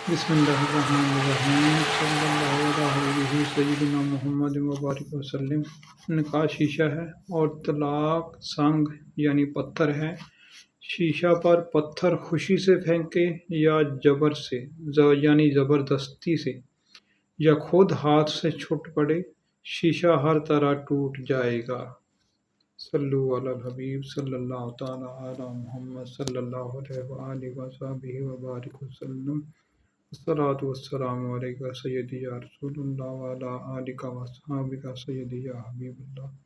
بسم اللہ الرحمن الرحیم صلی اللہ علیہ سیدنا محمد مبارک وسلم۔ نکاح شیشہ ہے اور طلاق سنگ یعنی پتھر ہے۔ شیشہ پر پتھر خوشی سے پھینکے یا جبر سے یعنی زبردستی سے یا خود ہاتھ سے چھوٹ پڑے، شیشہ ہر طرح ٹوٹ جائے گا۔ صلو علی الحبیب صلی اللہ تعالی علی محمد صلی اللہ علیہ وآلہ وصحبہ وبارک وسلم۔ الصلاۃ والسلام علیکہ سیدی یا رسول اللہ وعلی آلکہ وصحابکہ سیدی یا حبیب اللہ۔